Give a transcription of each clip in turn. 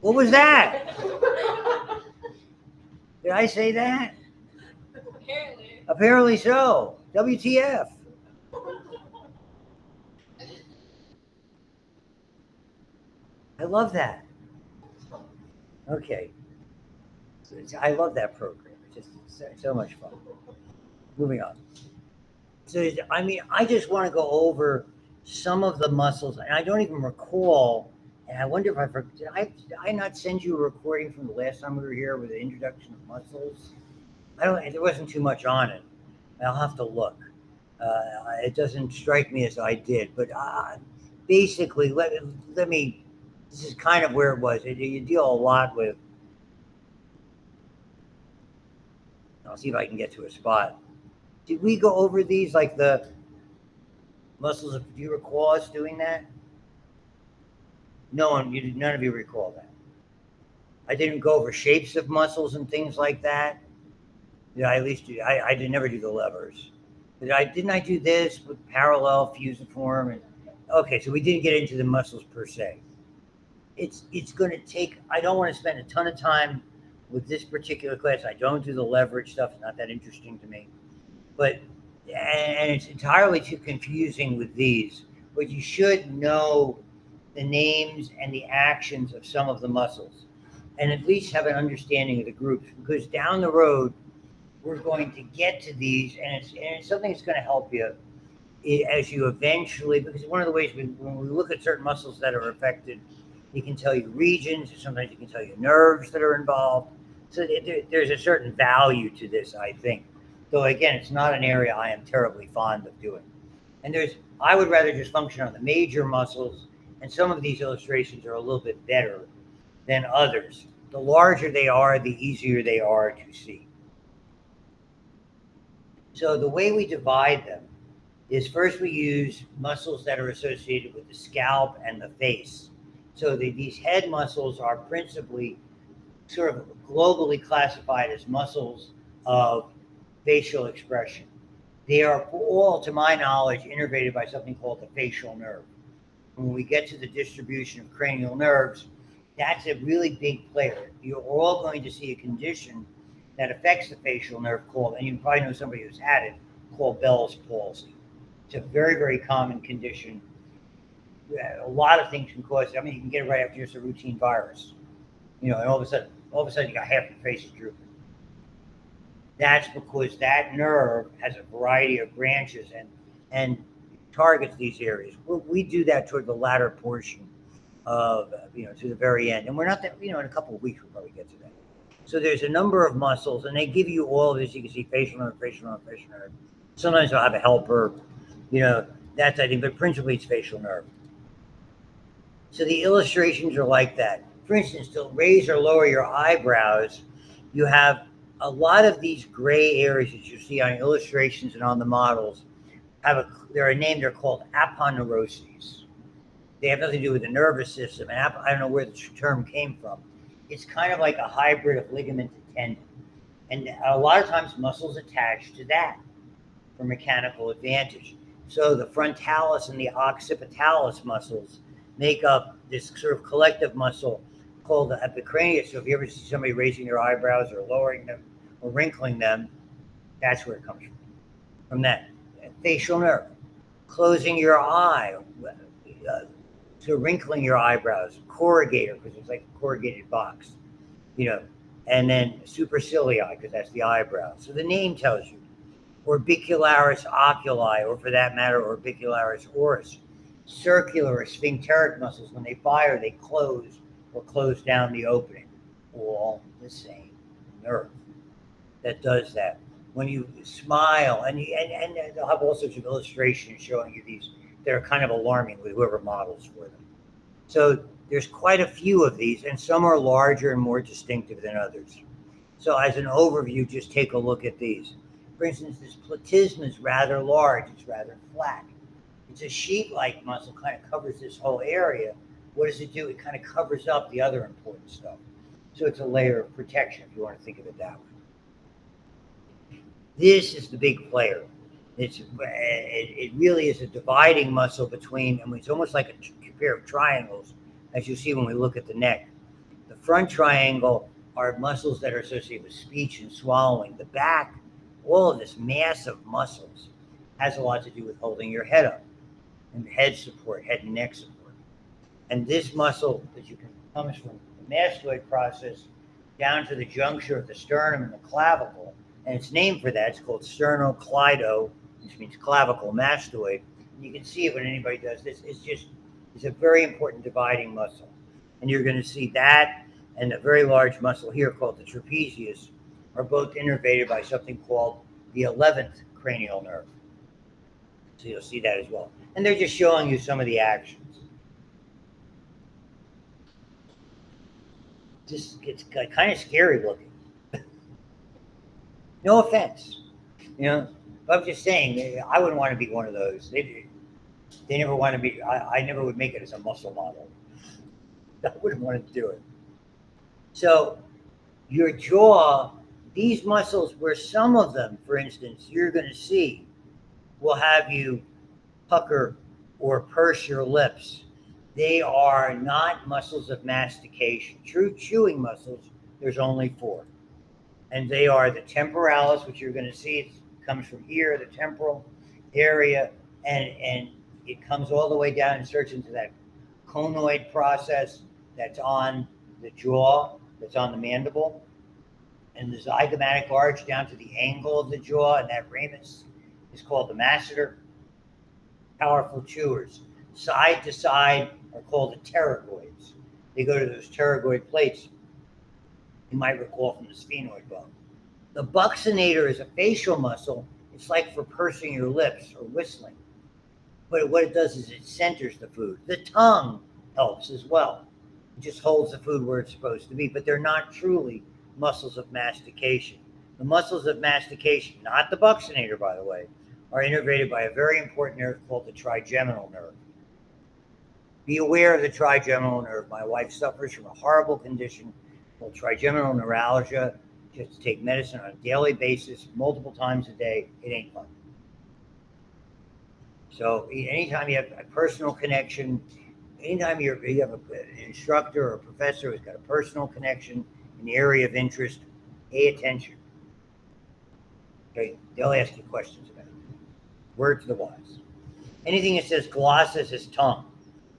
What was that? Did I say that? Apparently so. WTF? I love that. Okay. I love that program. It's just so much fun. Moving on. So, I mean, I just want to go over some of the muscles, and I don't even recall. And I wonder if did I not send you a recording from the last time we were here with the introduction of muscles? I don't. There wasn't too much on it. I'll have to look. It doesn't strike me as I did, but basically, let me. This is kind of where it was. You deal a lot with. I'll see if I can get to a spot. Did we go over these like the muscles? Do you recall us doing that? No one. None of you recall that. I didn't go over shapes of muscles and things like that. Did I at least do? I did never do the levers. Didn't I do this with parallel fusiform? And okay, so we didn't get into the muscles per se. It's going to take. I don't want to spend a ton of time with this particular class. I don't do the leverage stuff. It's not that interesting to me. But and it's entirely too confusing with these. But you should know the names and the actions of some of the muscles, and at least have an understanding of the groups. Because down the road, we're going to get to these, and it's something that's going to help you as you eventually. Because one of the ways when we look at certain muscles that are affected, it can tell you regions. Sometimes it can tell you nerves that are involved. So there's a certain value to this, I think. Though again, it's not an area I am terribly fond of doing. And I would rather just function on the major muscles, and some of these illustrations are a little bit better than others. The larger they are, the easier they are to see. So the way we divide them is first we use muscles that are associated with the scalp and the face. So these head muscles are principally sort of globally classified as muscles of facial expression. They are all, to my knowledge, innervated by something called the facial nerve. When we get to the distribution of cranial nerves, that's a really big player. You're all going to see a condition that affects the facial nerve called, and you probably know somebody who's had it, called Bell's palsy. It's a very, very common condition. A lot of things can cause it. I mean, you can get it right after just a routine virus. And all of a sudden you got half your face is drooping. That's because that nerve has a variety of branches and targets these areas. We do that toward the latter portion of, to the very end. And we're not that, in a couple of weeks, we'll probably get to that. So there's a number of muscles, and they give you all of this. You can see facial nerve, facial nerve, facial nerve. Sometimes they'll have a helper, that type of thing, but principally it's facial nerve. So the illustrations are like that. For instance, to raise or lower your eyebrows, you have a lot of these gray areas that you see on illustrations and on the models. They're named. They're called aponeuroses. They have nothing to do with the nervous system. And I don't know where the term came from. It's kind of like a hybrid of ligament to tendon. And a lot of times muscles attach to that for mechanical advantage. So the frontalis and the occipitalis muscles make up this sort of collective muscle called the epicranius. So if you ever see somebody raising their eyebrows or lowering them or wrinkling them, that's where it comes from that. Facial nerve. Closing your eye, so wrinkling your eyebrows, corrugator, because it's like a corrugated box, and then supercilii, because that's the eyebrow. So the name tells you. Orbicularis oculi, or for that matter, orbicularis oris. Circular or sphincteric muscles, when they fire, they close or close down the opening. All the same nerve that does that. When you smile, and they'll have all sorts of illustrations showing you these that are kind of alarming with whoever models for them. So there's quite a few of these, and some are larger and more distinctive than others. So as an overview, just take a look at these. For instance, this platysma is rather large. It's rather flat. It's a sheet-like muscle, kind of covers this whole area. What does it do? It kind of covers up the other important stuff. So it's a layer of protection, if you want to think of it that way. This is the big player. It really is a dividing muscle between, and it's almost like a pair of triangles, as you see when we look at the neck. The front triangle are muscles that are associated with speech and swallowing. The back, all of this mass of muscles, has a lot to do with holding your head up and head support, head and neck support. And this muscle that you can comes from the mastoid process down to the juncture of the sternum and the clavicle, and it's named for that. It's called sternocleido, which means clavicle mastoid. And you can see it when anybody does this. It's a very important dividing muscle, and you're going to see that and a very large muscle here called the trapezius are both innervated by something called the 11th cranial nerve. So you'll see that as well. And they're just showing you some of the actions. Just it's kind of scary looking. No offense, you know. But I'm just saying, I wouldn't want to be one of those. They never want to be. I never would make it as a muscle model. I wouldn't want to do it. So your jaw, these muscles, where some of them, for instance, you're going to see, will have you pucker or purse your lips. They are not muscles of mastication. True chewing muscles, there's only 4. And they are the temporalis, which you're going to see, it comes from here, the temporal area, and it comes all the way down and starts into that conoid process that's on the jaw, that's on the mandible, and the zygomatic arch down to the angle of the jaw, and that ramus is called the masseter. Powerful chewers. Side to side are called the pterygoids. They go to those pterygoid plates. You might recall from the sphenoid bone. The buccinator is a facial muscle. It's like for pursing your lips or whistling. But what it does is it centers the food. The tongue helps as well. It just holds the food where it's supposed to be, but they're not truly muscles of mastication. The muscles of mastication, not the buccinator, by the way, are innervated by a very important nerve called the trigeminal nerve. Be aware of the trigeminal nerve. My wife suffers from a horrible condition called trigeminal neuralgia. She has to take medicine on a daily basis, multiple times a day. It ain't fun. So anytime you have a personal connection, anytime you have an instructor or a professor who's got a personal connection in the area of interest, pay attention. Okay, they'll ask you questions about it. Word to the wise. Anything that says glossus is tongue.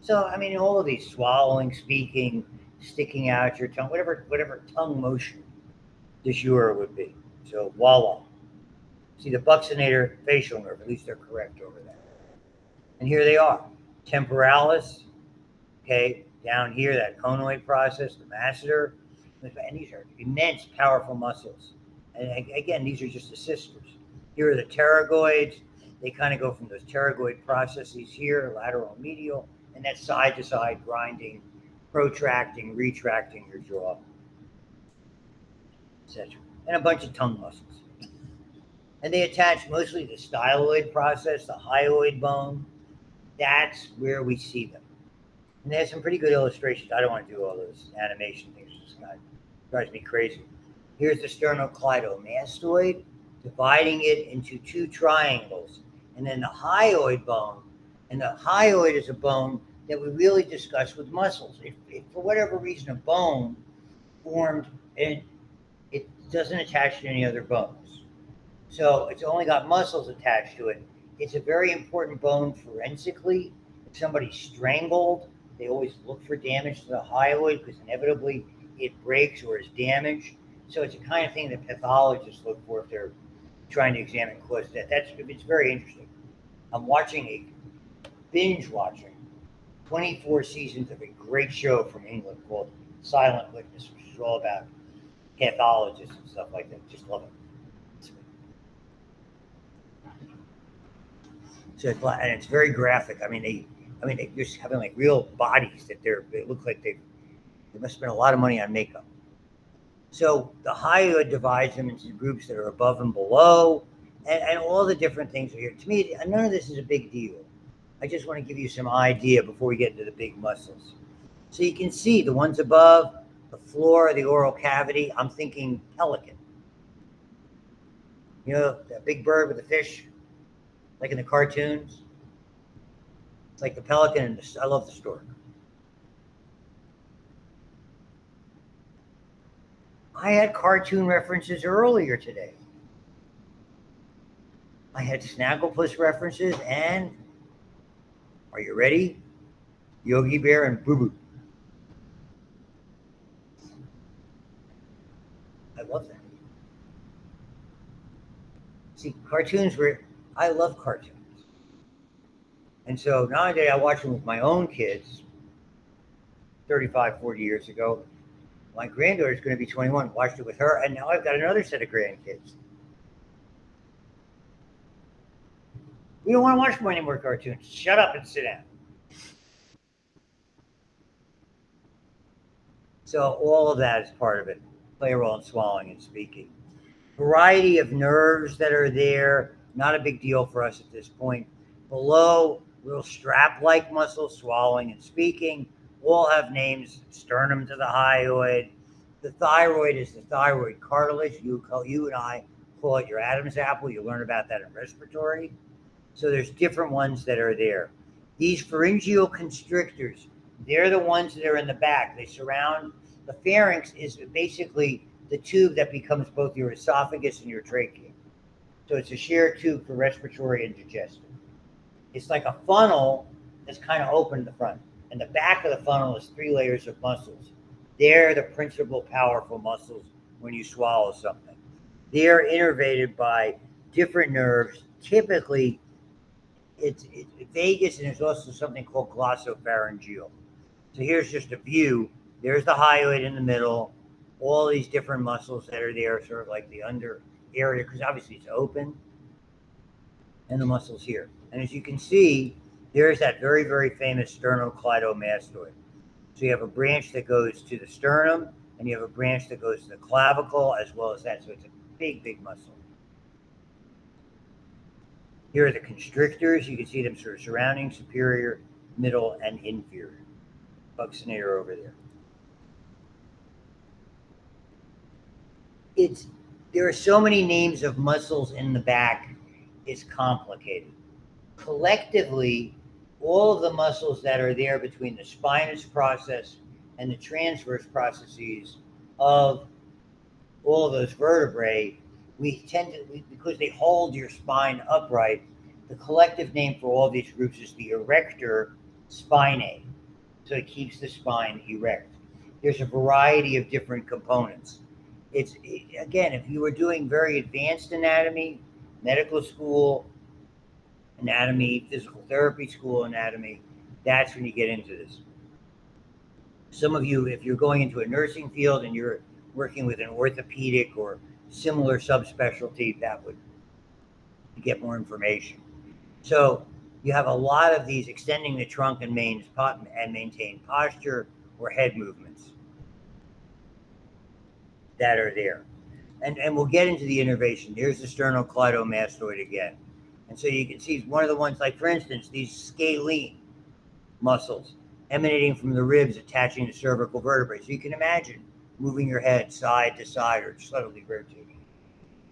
So I mean, all of these swallowing, speaking, sticking out your tongue, whatever tongue motion de jure would be. So voila. See the buccinator facial nerve, at least they're correct over there. And here they are. Temporalis, okay, down here, that conoid process, the masseter, and these are immense, powerful muscles. And again, these are just the sisters. Here are the pterygoids. They kind of go from those pterygoid processes here, lateral and medial, and that side to side grinding, protracting, retracting your jaw, etc. And a bunch of tongue muscles. And they attach mostly the styloid process, the hyoid bone. That's where we see them. And they have some pretty good illustrations. I don't want to do all those animation things. This guy drives me crazy. Here's the sternocleidomastoid, dividing it into 2 triangles. And then the hyoid bone. And the hyoid is a bone that we really discuss with muscles. If for whatever reason a bone formed and it doesn't attach to any other bones. So it's only got muscles attached to it. It's a very important bone forensically. If somebody's strangled, they always look for damage to the hyoid because inevitably it breaks or is damaged. So it's the kind of thing that pathologists look for if they're trying to examine cause of death. It's very interesting. I'm binge watching 24 seasons of a great show from England called Silent Witness, which is all about pathologists and stuff like that. Just love it. So it's very graphic. I mean, they're just having like real bodies that they look like they must spend a lot of money on makeup. So the hyoid divides them into groups that are above and below, and all the different things are here. To me, none of this is a big deal. I just want to give you some idea before we get into the big muscles. So you can see the ones above, the floor, the oral cavity. I'm thinking pelican. You know, that big bird with the fish, like in the cartoons. It's like the pelican, and I love the stork. I had cartoon references earlier today. I had Snagglepuss references, and are you ready? Yogi Bear and Boo Boo. I love that. See, cartoons were, I love cartoons. And so nowadays I watch them with my own kids 35, 40 years ago. My granddaughter's going to be 21, watched it with her, and now I've got another set of grandkids. We don't want to watch any more cartoons. Shut up and sit down. So all of that is part of it. Play a role in swallowing and speaking. Variety of nerves that are there, not a big deal for us at this point. Below, little strap-like muscles, swallowing and speaking, all have names. Sternum to the hyoid. The thyroid is the thyroid cartilage. You and I call it your Adam's apple. You learn about that in respiratory. So there's different ones that are there. These pharyngeal constrictors, they're the ones that are in the back. They surround the pharynx is basically the tube that becomes both your esophagus and your trachea. So it's a shared tube for respiratory and digestive. It's like a funnel that's kind of open in the front. And the back of the funnel is 3 layers of muscles. They're the principal powerful muscles when you swallow something. They're innervated by different nerves. Typically, it's vagus, and there's also something called glossopharyngeal. So here's just a view. There's the hyoid in the middle, all these different muscles that are there, sort of like the under area, because obviously it's open, and the muscles here. And as you can see, there's that very, very famous sternocleidomastoid. So you have a branch that goes to the sternum, and you have a branch that goes to the clavicle, as well as that. So it's a big, big muscle. Here are the constrictors. You can see them sort of surrounding superior, middle, and inferior. Buccinator over there. There are so many names of muscles in the back, it's complicated. Collectively, all of the muscles that are there between the spinous process and the transverse processes of all of those vertebrae, because they hold your spine upright, the collective name for all these groups is the erector spinae. So it keeps the spine erect. There's a variety of different components. Again, if you were doing very advanced anatomy, medical school anatomy, physical therapy school anatomy, that's when you get into this. Some of you, if you're going into a nursing field and you're working with an orthopedic or similar subspecialty, that would get more information. So you have a lot of these extending the trunk and maintain posture or head movements that are there. And we'll get into the innervation. Here's the sternocleidomastoid again. And so you can see one of the ones, like for instance, these scalene muscles emanating from the ribs attaching to cervical vertebrae. So you can imagine moving your head side to side or subtly rotating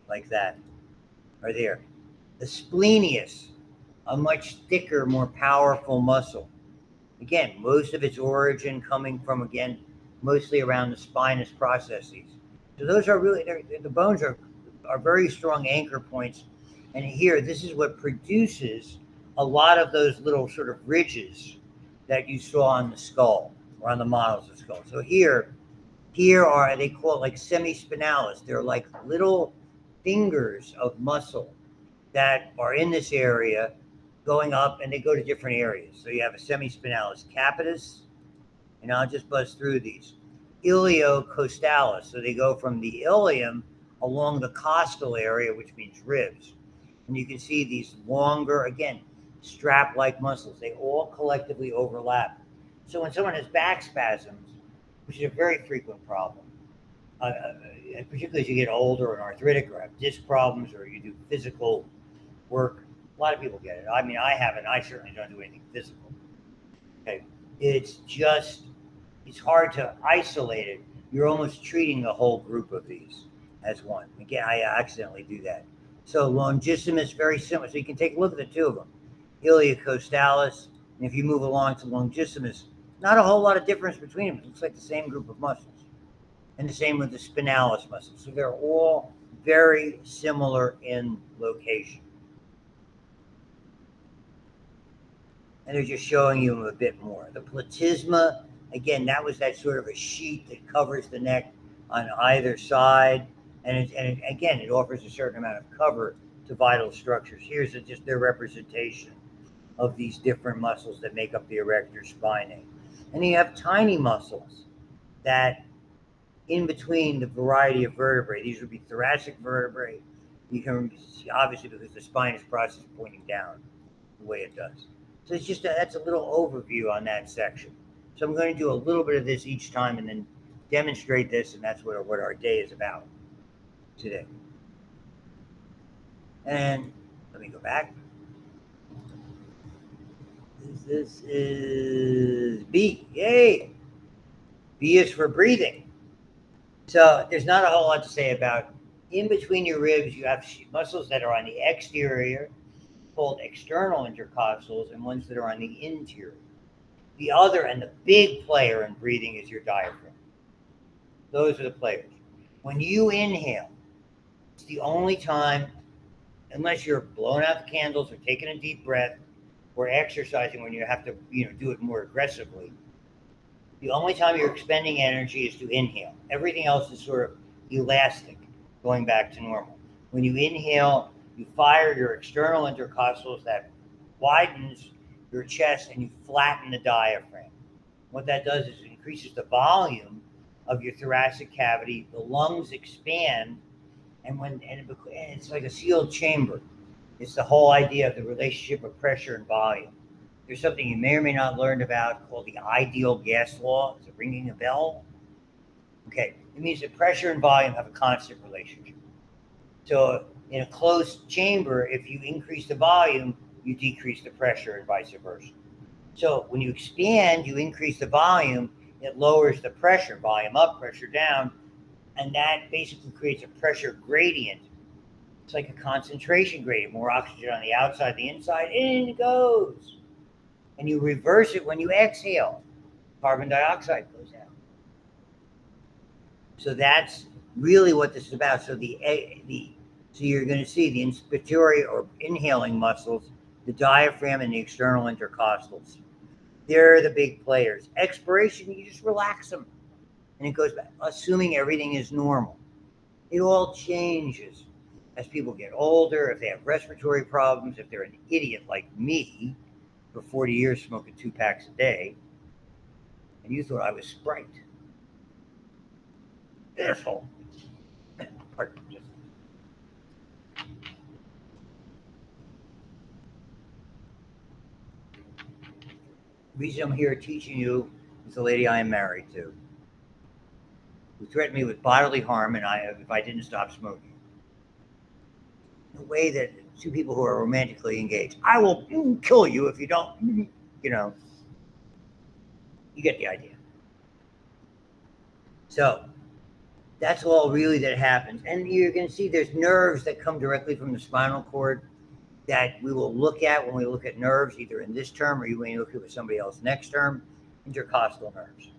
like that are there. The splenius, a much thicker, more powerful muscle. Again, most of its origin coming from, again, mostly around the spinous processes. So those are really, the bones are very strong anchor points. And here, this is what produces a lot of those little sort of ridges that you saw on the skull or on the models of the skull. So here are, they call it like semispinalis. They're like little fingers of muscle that are in this area going up, and they go to different areas. So you have a semispinalis capitis, and I'll just buzz through these. Iliocostalis, so they go from the ilium along the costal area, which means ribs. And you can see these longer, again, strap-like muscles. They all collectively overlap. So when someone has back spasms, which is a very frequent problem, and particularly as you get older and arthritic or have disc problems or you do physical work, a lot of people get it. I mean, I haven't. I certainly don't do anything physical. Okay, it's hard to isolate it. You're almost treating the whole group of these as one. Again, I accidentally do that. So longissimus, very similar. So you can take a look at the two of them. Iliocostalis, and if you move along to longissimus, not a whole lot of difference between them. It looks like the same group of muscles. And the same with the spinalis muscle. So they're all very similar in location. And they're just showing you a bit more. The platysma, again, that was that sort of a sheet that covers the neck on either side. Again, it offers a certain amount of cover to vital structures. Here's just their representation of these different muscles that make up the erector spinae. And you have tiny muscles that in between the variety of vertebrae, these would be thoracic vertebrae. You can see, obviously, because the spine is processed pointing down the way it does. So it's just that's a little overview on that section. So I'm going to do a little bit of this each time and then demonstrate this, and that's what our day is about today. And let me go back. This is B. Yay! B is for breathing. So there's not a whole lot to say about in between your ribs. You have muscles that are on the exterior, called external intercostals, and ones that are on the interior. The other and the big player in breathing is your diaphragm. Those are the players. When you inhale, it's the only time, unless you're blowing out the candles or taking a deep breath or exercising when you have to, do it more aggressively. The only time you're expending energy is to inhale. Everything else is sort of elastic, going back to normal. When you inhale, you fire your external intercostals, that widens your chest, and you flatten the diaphragm. What that does is it increases the volume of your thoracic cavity. The lungs expand, and it's like a sealed chamber. It's the whole idea of the relationship of pressure and volume. There's something you may or may not learned about called the ideal gas law. Is it ringing a bell? Okay, it means that pressure and volume have a constant relationship. So in a closed chamber, if you increase the volume, you decrease the pressure, and vice versa. So when you expand, you increase the volume, it lowers the pressure, volume up, pressure down, and that basically creates a pressure gradient. It's like a concentration gradient, more oxygen on the outside, the inside, in it goes. And you reverse it when you exhale. Carbon dioxide goes out. So that's really what this is about. So so you're going to see the inspiratory or inhaling muscles, the diaphragm, and the external intercostals. They're the big players. Expiration, you just relax them. And it goes back, assuming everything is normal. It all changes as people get older, if they have respiratory problems, if they're an idiot like me, for 40 years smoking 2 packs a day, and you thought I was Sprite. Asshole. Pardon. The reason I'm here teaching you is the lady I am married to, who threatened me with bodily harm if I didn't stop smoking. In a way that two people who are romantically engaged, I will kill you if you don't, you get the idea. So that's all really that happens. And you're going to see there's nerves that come directly from the spinal cord that we will look at when we look at nerves, either in this term or when you look at it with somebody else next term, intercostal nerves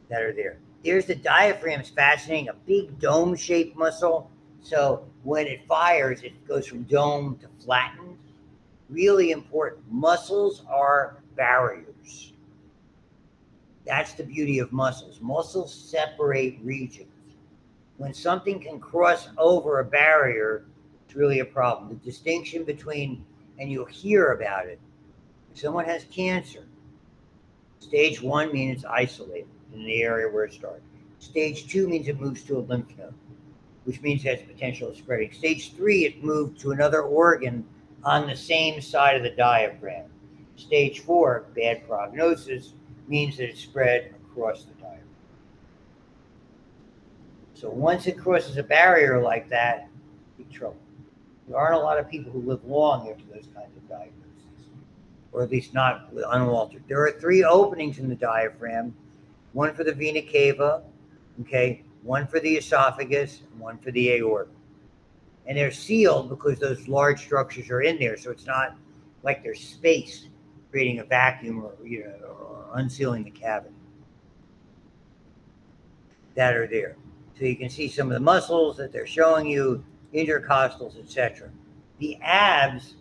that are there. There's the diaphragm. It's fascinating, a big dome-shaped muscle. So when it fires, it goes from dome to flattened. Really important. Muscles are barriers. That's the beauty of muscles. Muscles separate regions. When something can cross over a barrier, it's really a problem. The distinction between, and you'll hear about it, if someone has cancer, stage 1 means it's isolated in the area where it started. Stage 2 means it moves to a lymph node, which means it has potential of spreading. Stage 3, it moved to another organ on the same side of the diaphragm. Stage 4, bad prognosis, means that it spread across the diaphragm. So once it crosses a barrier like that, big trouble. There aren't a lot of people who live long after those kinds of diagnoses, or at least not unaltered. There are 3 openings in the diaphragm, one for the vena cava, okay, one for the esophagus, and one for the aorta. And they're sealed because those large structures are in there, so it's not like there's space creating a vacuum or unsealing the cavity. that are there. So you can see some of the muscles that they're showing you, intercostals, etc. The abs,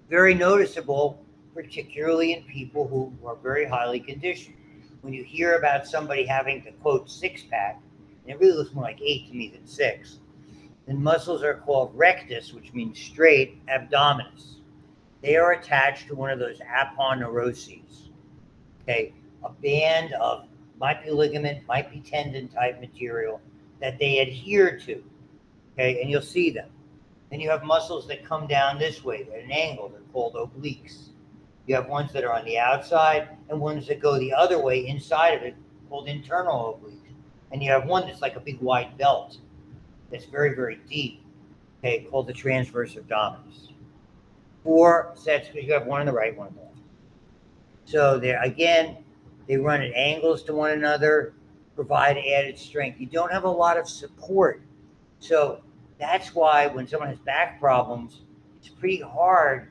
very noticeable, particularly in people who are very highly conditioned. When you hear about somebody having the quote six-pack, and it really looks more like 8 to me than 6, then muscles are called rectus, which means straight, abdominis. They are attached to one of those aponeuroses. Okay, a band of, might be ligament, might be tendon type material that they adhere to. Okay, and you'll see them. Then you have muscles that come down this way at an angle. They're called obliques. You have ones that are on the outside and ones that go the other way inside of it, called internal obliques. And you have one that's like a big wide belt that's very, very deep, okay, called the transverse abdominis. 4 sets, because you have one on the right, one on the left. So they're, again, they run at angles to one another, provide added strength. You don't have a lot of support. So that's why when someone has back problems, it's pretty hard.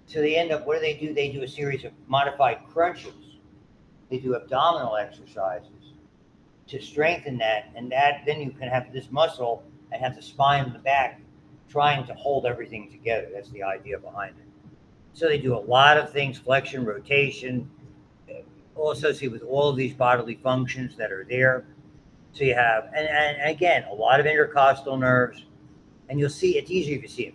So they end up, what do? They do a series of modified crunches. They do abdominal exercises to strengthen that. And that, then you can have this muscle and have the spine in the back trying to hold everything together. That's the idea behind it. So they do a lot of things, flexion, rotation, all associated with all of these bodily functions that are there. So you have, and again, a lot of intercostal nerves, and you'll see, it's easier if you see it.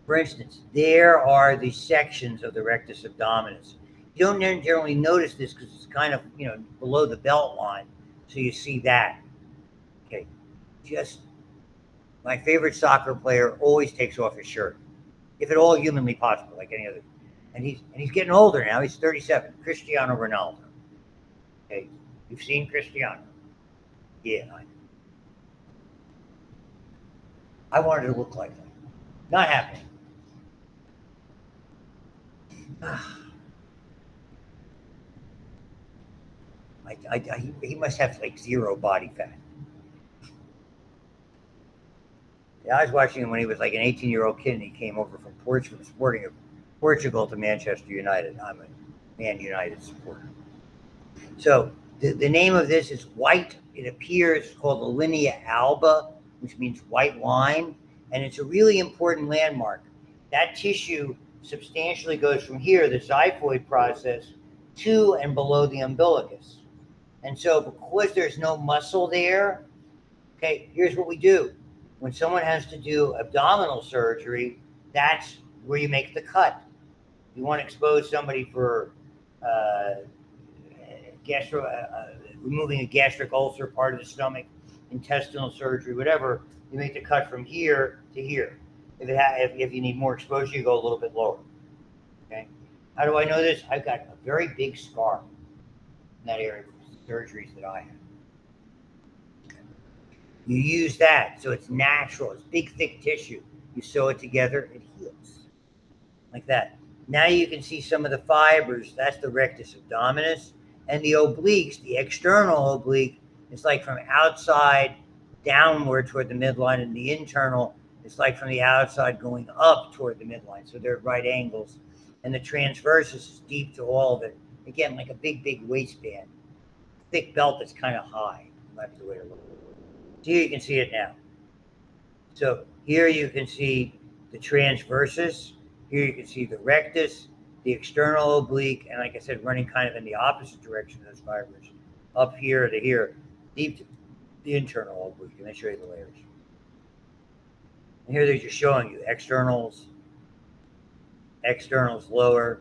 For instance, there are the sections of the rectus abdominis. You don't generally notice this because it's kind of, below the belt line. So you see that. Okay. Just, my favorite soccer player always takes off his shirt, if at all humanly possible, like any other. And he's getting older now. He's 37. Cristiano Ronaldo. Okay. You've seen Cristiano. Yeah, I wanted to look like that. Not happening. He must have like 0 body fat. Yeah, I was watching him when he was like an 18-year-old kid, and he came over from Portugal, supporting Portugal to Manchester United. I'm a Man United supporter. So the name of this is white. It appears called the linea alba, which means white line, and it's a really important landmark. That tissue substantially goes from here, the xiphoid process, to and below the umbilicus. And so because there's no muscle there, okay, here's what we do. When someone has to do abdominal surgery, that's where you make the cut. You want to expose somebody for removing a gastric ulcer, part of the stomach, intestinal surgery, whatever, you make the cut from here to here. If you need more exposure, you go a little bit lower. Okay. How do I know this? I've got a very big scar in that area for surgeries that I have. You use that, so it's natural. It's big, thick tissue. You sew it together, it heals. Like that. Now you can see some of the fibers. That's the rectus abdominis. And the obliques, the external oblique, is like from outside downward toward the midline, and the internal is like from the outside going up toward the midline. So they're at right angles. And the transversus is deep to all of it. Again, like a big, big waistband. Thick belt that's kind of high. That's the way to look at it. So here you can see it now. So here you can see the transversus. Here you can see the rectus, the external oblique, and like I said, running kind of in the opposite direction of those fibers. Up here to here, deep to the internal oblique. And they show you the layers. And here they're just showing you externals lower,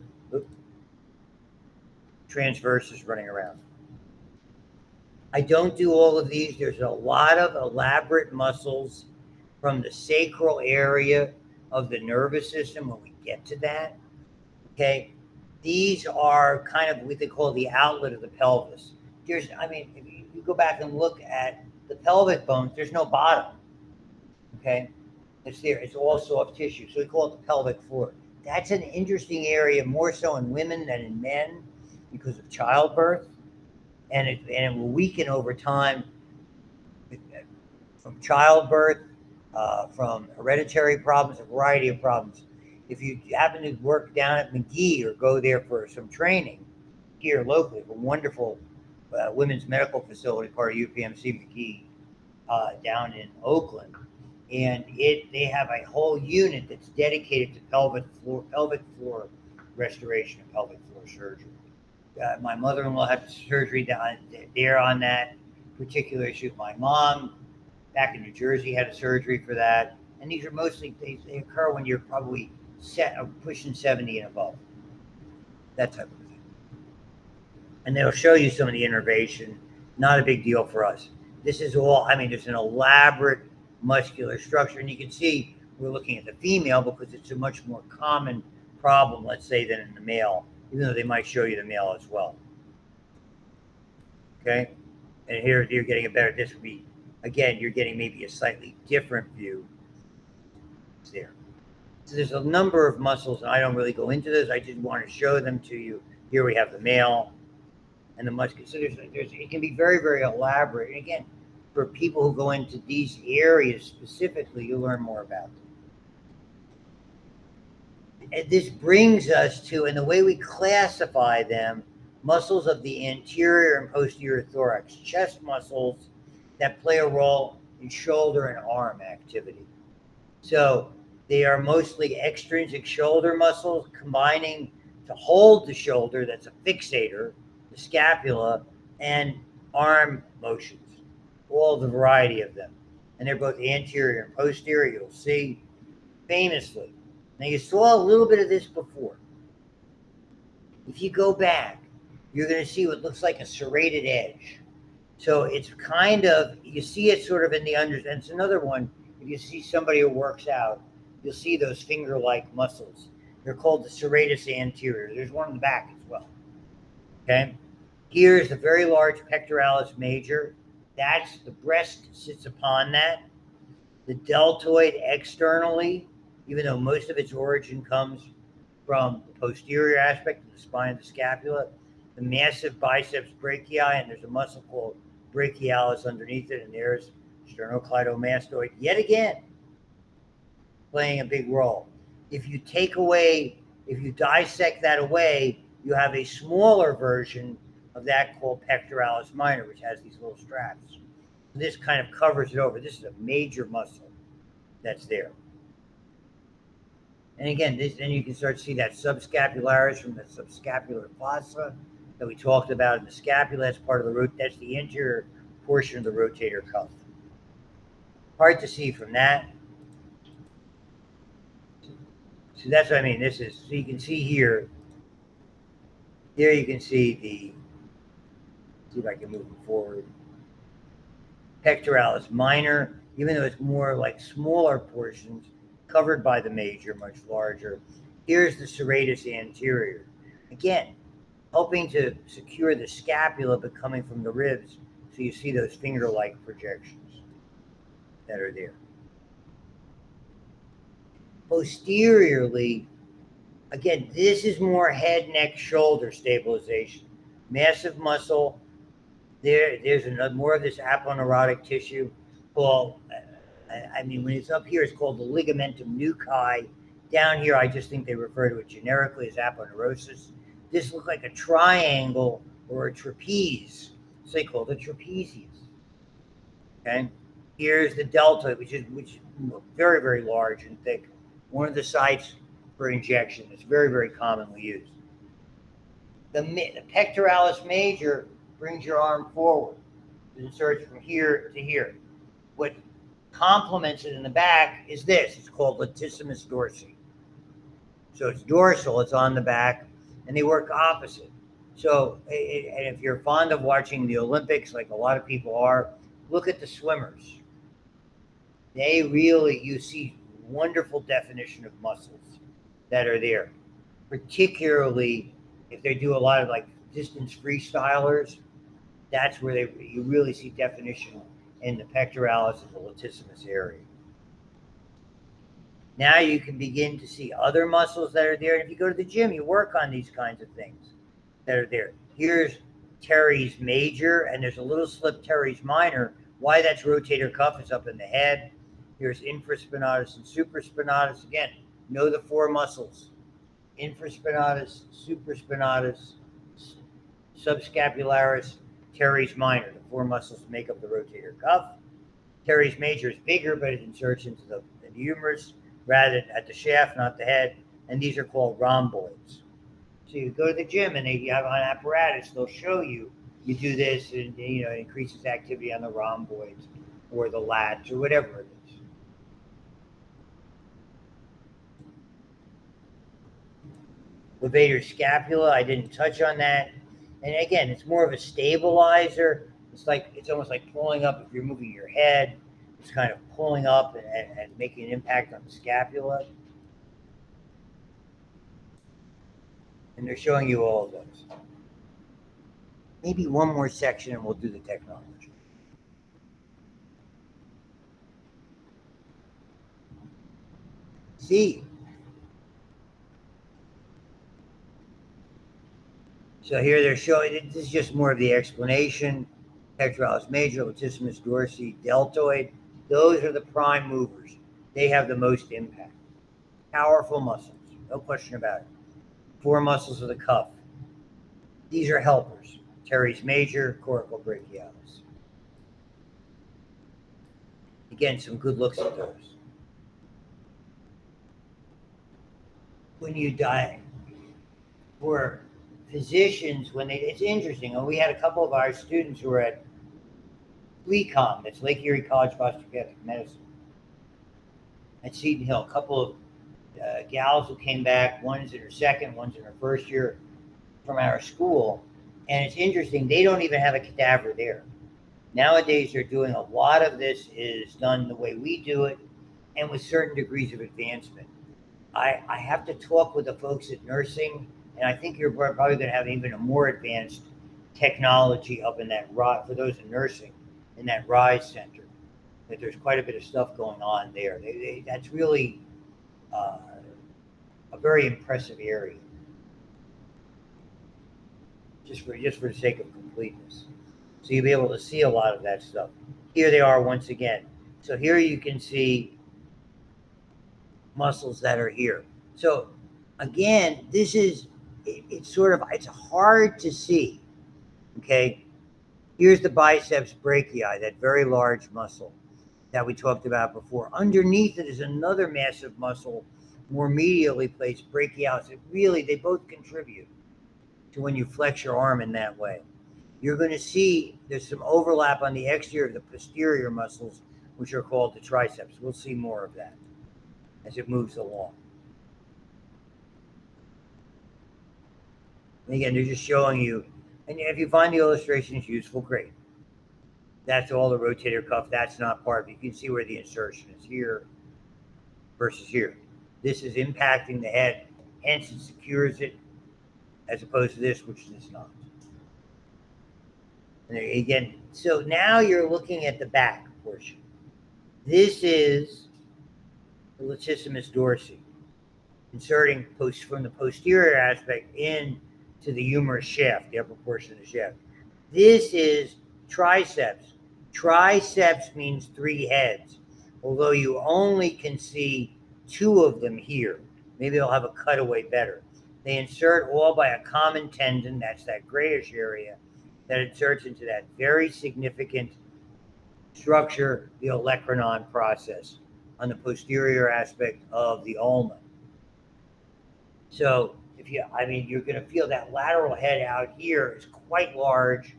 transversus running around. I don't do all of these. There's a lot of elaborate muscles from the sacral area of the nervous system when we get to that. Okay. These are kind of what they call the outlet of the pelvis. If you go back and look at the pelvic bones, there's no bottom. Okay. It's there. It's all soft tissue. So we call it the pelvic floor. That's an interesting area, more so in women than in men because of childbirth. And it will weaken over time from childbirth, from hereditary problems, a variety of problems. If you happen to work down at McGee or go there for some training here locally, a wonderful women's medical facility, part of UPMC McGee, down in Oakland, and they have a whole unit that's dedicated to pelvic floor restoration and pelvic floor surgery. My mother-in-law had surgery down there on that particular issue. My mom, back in New Jersey, had a surgery for that. And these are mostly, they occur when you're probably pushing 70 and above. That type of thing. And they'll show you some of the innervation. Not a big deal for us. This is all, I mean, there's an elaborate muscular structure. And you can see we're looking at the female because it's a much more common problem, let's say, than in the male, even though they might show you the male as well. Okay? And here you're getting a better, this would be, again, you're getting maybe a slightly different view. It's there. So there's a number of muscles, and I don't really go into this. I just want to show them to you. Here we have the male and the muscular. So it can be very, very elaborate. And again, for people who go into these areas specifically, you'll learn more about them. And this brings us to, and the way we classify them, muscles of the anterior and posterior thorax, chest muscles that play a role in shoulder and arm activity. So they are mostly extrinsic shoulder muscles combining to hold the shoulder, that's a fixator, the scapula, and arm motions, all the variety of them. And they're both anterior and posterior, you'll see, famously. Now, you saw a little bit of this before. If you go back, you're going to see what looks like a serrated edge. So it's kind of, you see it sort of in the and it's another one, if you see somebody who works out, you'll see those finger-like muscles. They're called the serratus anterior. There's one in the back as well. Okay? Here's the very large pectoralis major. That's, the breast sits upon that. The deltoid externally, even though most of its origin comes from the posterior aspect of the spine of the scapula, the massive biceps brachii, and there's a muscle called brachialis underneath it, and there's sternocleidomastoid, yet again, playing a big role. If you dissect that away, you have a smaller version of that called pectoralis minor, which has these little straps. This kind of covers it over. This is a major muscle that's there. And again, then you can start to see that subscapularis from the subscapular fossa that we talked about in the scapula. That's part of the that's the interior portion of the rotator cuff. Hard to see from that. So that's what I mean. This is, so you can see here. There you can see see if I can move it forward. Pectoralis minor, even though it's more like smaller portions, covered by the major, much larger. Here's the serratus anterior. Again, helping to secure the scapula, but coming from the ribs, so you see those finger-like projections that are there. Posteriorly, again, this is more head, neck, shoulder stabilization. Massive muscle. There's more of this aponeurotic tissue called, I mean, when it's up here, it's called the ligamentum nuchae. Down here, I just think they refer to it generically as aponeurosis. This looks like a triangle or a trapeze, so they call it trapezius. Okay, here's the deltoid, which is very, very large and thick. One of the sites for injection that's very, very commonly used. The pectoralis major brings your arm forward. It inserts from here to here. What complements it in the back is this. It's called latissimus dorsi. So it's dorsal, it's on the back, and they work opposite. So, and if you're fond of watching the Olympics, like a lot of people are, look at the swimmers. They really, you see wonderful definition of muscles that are there, particularly if they do a lot of like distance freestylers. That's where you really see definition in the pectoralis and the latissimus area. Now you can begin to see other muscles that are there. And if you go to the gym, you work on these kinds of things that are there. Here's teres major, and there's a little slip teres minor. Why that's rotator cuff is up in the head. Here's infraspinatus and supraspinatus. Again, know the four muscles. Infraspinatus, supraspinatus, subscapularis, teres minor, the four muscles that make up the rotator cuff. Teres major is bigger, but it inserts into the humerus rather than at the shaft, not the head. And these are called rhomboids. So you go to the gym and you have an apparatus, they'll show you, you do this and it increases activity on the rhomboids or the lats or whatever it is. Levator scapula, I didn't touch on that. And again, it's more of a stabilizer. It's almost like pulling up if you're moving your head. It's kind of pulling up and making an impact on the scapula. And they're showing you all of those. Maybe one more section and we'll do the technology. See? So here they're showing, this is just more of the explanation. Pectoralis major, latissimus dorsi, deltoid. Those are the prime movers. They have the most impact. Powerful muscles, no question about it. Four muscles of the cuff. These are helpers. Teres major, coracobrachialis. Again, some good looks at those. When you die, for physicians, it's interesting. And we had a couple of our students who were at LECOM, that's Lake Erie College of Osteopathic Medicine, at Seton Hill. A couple of gals who came back, one's in her second, one's in her first year from our school. And it's interesting, they don't even have a cadaver there. Nowadays, they're doing a lot of this is done the way we do it and with certain degrees of advancement. I have to talk with the folks at nursing, and I think you're probably going to have even a more advanced technology up in that for those in nursing, in that RISE center. That there's quite a bit of stuff going on there. That's really a very impressive area. Just for the sake of completeness. So you'll be able to see a lot of that stuff. Here they are once again. So here you can see muscles that are here. So again, it's hard to see. Okay. Here's the biceps brachii, that very large muscle that we talked about before. Underneath it is another massive muscle, more medially placed, brachialis. They both contribute to when you flex your arm in that way. You're going to see there's some overlap on the exterior of the posterior muscles, which are called the triceps. We'll see more of that as it moves along. And again, they're just showing you, and if you find the illustrations useful, great. That's all the rotator cuff. That's not part of it. You can see where the insertion is here versus here. This is impacting the head, hence it secures it, as opposed to this, which does not. And again, so now you're looking at the back portion. This is the latissimus dorsi, inserting from the posterior aspect into the humerus shaft, the upper portion of the shaft. This is triceps. Triceps means three heads, although you only can see two of them here. Maybe they'll have a cutaway better. They insert all by a common tendon, that's that grayish area, that inserts into that very significant structure, the olecranon process, on the posterior aspect of the ulna. So you're going to feel that lateral head out here is quite large.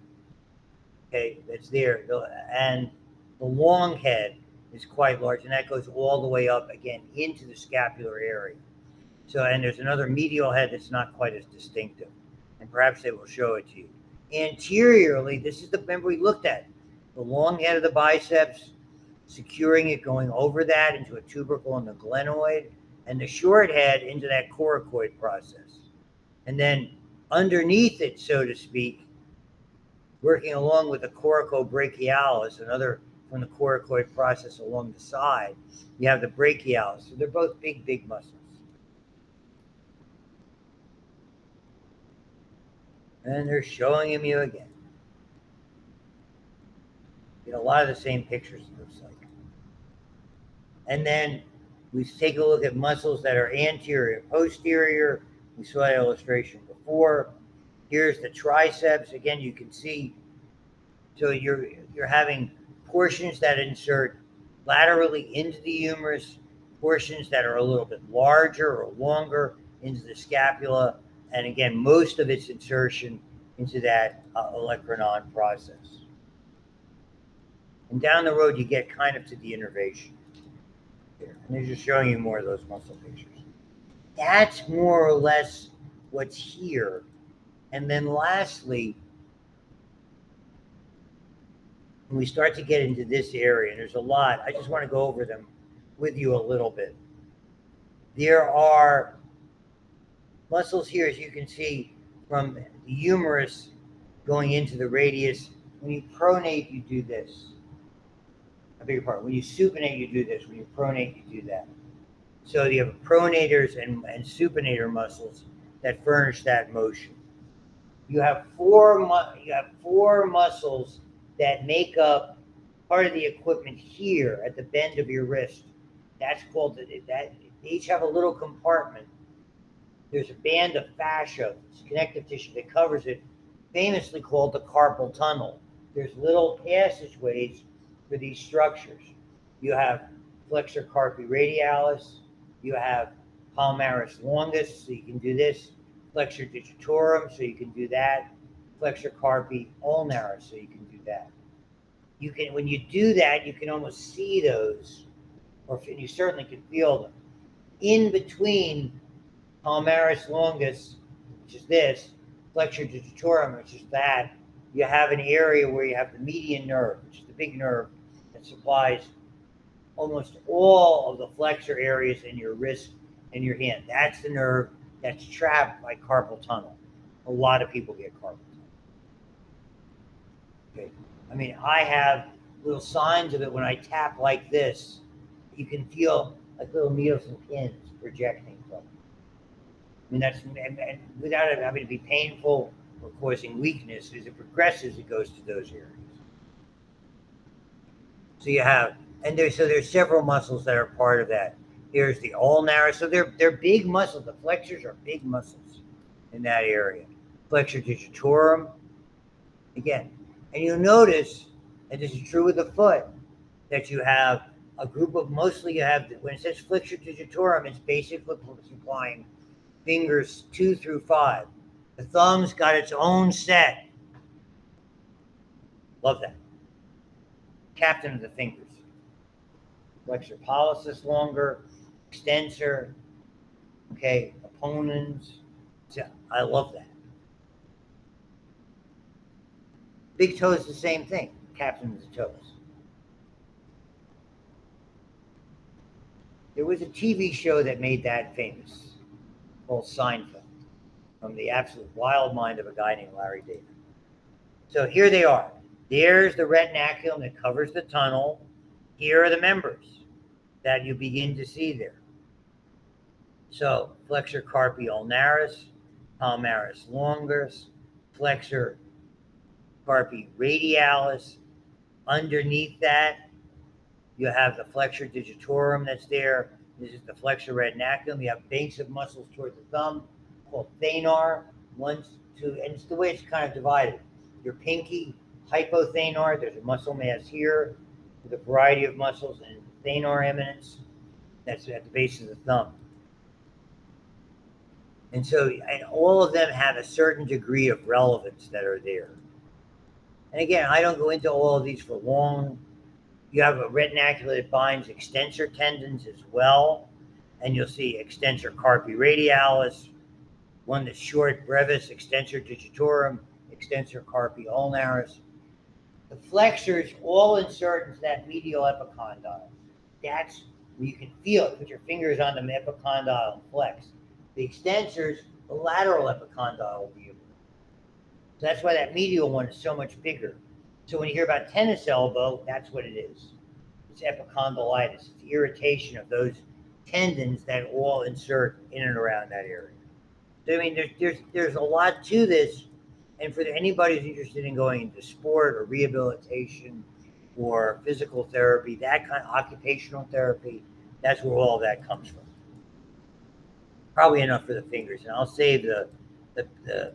Okay, that's there. And the long head is quite large, and that goes all the way up again into the scapular area. So, and there's another medial head that's not quite as distinctive, and perhaps they will show it to you. Anteriorly, remember we looked at the long head of the biceps, securing it, going over that into a tubercle in the glenoid, and the short head into that coracoid process. And then underneath it, so to speak, working along with the coracobrachialis, another from the coracoid process along the side, you have the brachialis. So they're both big, big muscles. And they're showing him you again. Get a lot of the same pictures, it looks like. And then we take a look at muscles that are anterior, posterior. We saw that illustration before. Here's the triceps. Again, you can see So you're having portions that insert laterally into the humerus, portions that are a little bit larger or longer into the scapula, and again, most of its insertion into that olecranon process. And down the road, you get kind of to the innervation. Here. And they're just showing you more of those muscle pictures. That's more or less what's here. And then lastly, when we start to get into this area, and there's a lot, I just want to go over them with you a little bit. There are muscles here, as you can see, from the humerus going into the radius. When you pronate, you do this. I beg your pardon. When you supinate, you do this. When you pronate, you do that. So you have pronators and supinator muscles that furnish that motion. You have four muscles that make up part of the equipment here at the bend of your wrist. That's called that. They each have a little compartment. There's a band of fascia, connective tissue that covers it, famously called the carpal tunnel. There's little passageways for these structures. You have flexor carpi radialis. You have palmaris longus, so you can do this. Flexor digitorum, so you can do that. Flexor carpi ulnaris, so you can do that. You can, when you do that, you can almost see those, or you certainly can feel them. In between palmaris longus, which is this, flexor digitorum, which is that, you have an area where you have the median nerve, which is the big nerve that supplies almost all of the flexor areas in your wrist and your hand. That's the nerve that's trapped by carpal tunnel. A lot of people get carpal tunnel. Okay. I mean, I have little signs of it when I tap like this. You can feel like little needles and pins projecting from it. I mean, that's, and without it having to be painful or causing weakness, as it progresses, it goes to those areas. So you have, and there's several muscles that are part of that. Here's the ulnaris. So they're big muscles. The flexors are big muscles in that area. Flexor digitorum, again. And you'll notice, and this is true with the foot, that you have a group of, mostly you have, when it says flexor digitorum, it's basically supplying fingers 2 through 5. The thumb's got its own set. Love that. Captain of the fingers. Flexor pollicis longer, extensor, okay, opponens. So I love that. Big toe is the same thing, captain of the toes. There was a TV show that made that famous called Seinfeld, from the absolute wild mind of a guy named Larry David. So here they are. There's the retinaculum that covers the tunnel. Here are the members that you begin to see there. So flexor carpi ulnaris, palmaris longus, flexor carpi radialis. Underneath that, you have the flexor digitorum that's there. This is the flexor retinaculum. You have banks of muscles toward the thumb called thenar. 1, 2, and it's the way it's kind of divided. Your pinky, hypothenar, there's a muscle mass here with a variety of muscles, and thenar eminence, that's at the base of the thumb. And so, and all of them have a certain degree of relevance that are there. And again, I don't go into all of these for long. You have a retinaculum that binds extensor tendons as well. And you'll see extensor carpi radialis, one that's short, brevis, extensor digitorum, extensor carpi ulnaris. The flexors all insert into that medial epicondyle. That's where you can feel it. Put your fingers on the epicondyle and flex. The extensors, the lateral epicondyle will be able to. So that's why that medial one is so much bigger. So when you hear about tennis elbow, that's what it is. It's epicondylitis. It's the irritation of those tendons that all insert in and around that area. So I mean, there's a lot to this, and for anybody who's interested in going into sport or rehabilitation or physical therapy, that kind of occupational therapy, that's where all that comes from. Probably enough for the fingers, and I'll save the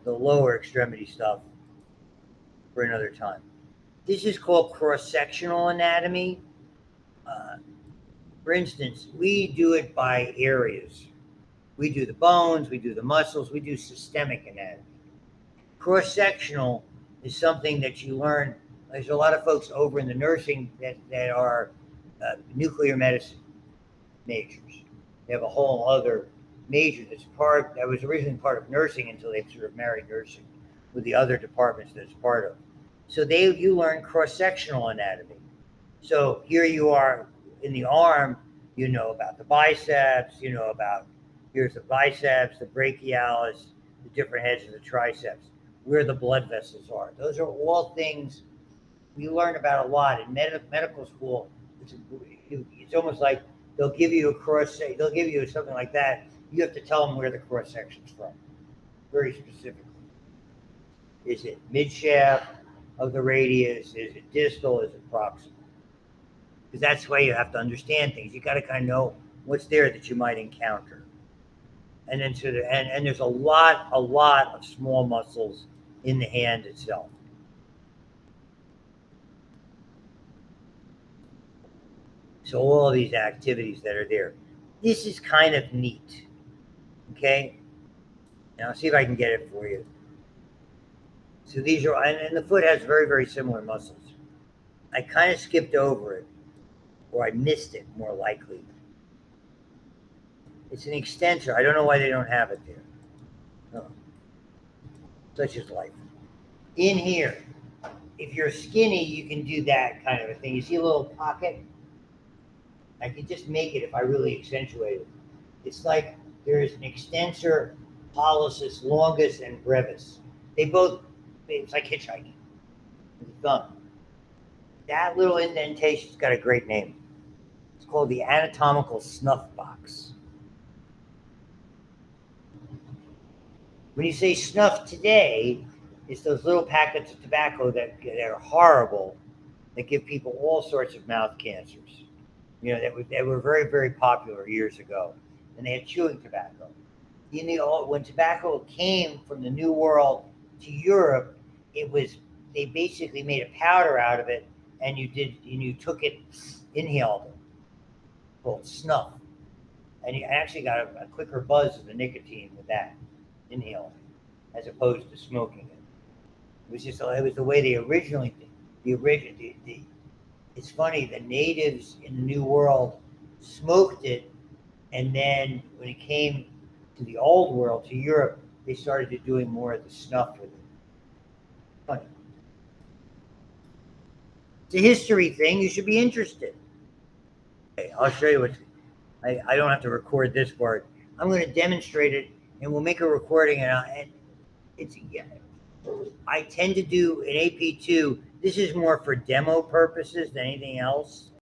lower extremity stuff for another time. This is called cross-sectional anatomy. Uh, for instance, we do it by areas. We do the bones, we do the muscles, we do systemic anatomy. Cross-sectional is something that you learn. There's a lot of folks over in the nursing that are nuclear medicine majors. They have a whole other major that was originally part of nursing until they sort of married nursing with the other departments that it's part of. So you learn cross-sectional anatomy. So here you are in the arm, you know about the biceps, you know about here's the biceps, the brachialis, the different heads of the triceps, where the blood vessels are. Those are all things we learn about a lot in medical school. It's almost like they'll give you they'll give you something like that. You have to tell them where the cross section's from, very specifically. Is it mid shaft of the radius? Is it distal? Is it proximal? Because that's why you have to understand things. You got to kind of know what's there that you might encounter. And then and there's a lot of small muscles in the hand itself. So all of these activities that are there. This is kind of neat. Okay? Now see if I can get it for you. So these are, and the foot has very, very similar muscles. I kind of skipped over it, or I missed it more likely. It's an extensor. I don't know why they don't have it there. No. Such is life. In here, if you're skinny, you can do that kind of a thing. You see a little pocket? I could just make it if I really accentuate it. It's like there is an extensor, pollicis longus, and brevis. It's like hitchhiking with a thumb. That little indentation's got a great name. It's called the anatomical snuff box. When you say snuff today, it's those little packets of tobacco that are horrible, that give people all sorts of mouth cancers. You know, that were very, very popular years ago. And they had chewing tobacco. When tobacco came from the New World to Europe, they basically made a powder out of it, and you took it, inhaled it, called snuff. And you actually got a quicker buzz of the nicotine with that, inhaling, as opposed to smoking it. It was the way they originally did. It's funny, the natives in the New World smoked it, and then when it came to the Old World, to Europe, they started doing more of the snuff with it. Funny. It's a history thing. You should be interested. Okay, I'll show you I don't have to record this part. I'm going to demonstrate it, and we'll make a recording. And I tend to do an AP2. This is more for demo purposes than anything else.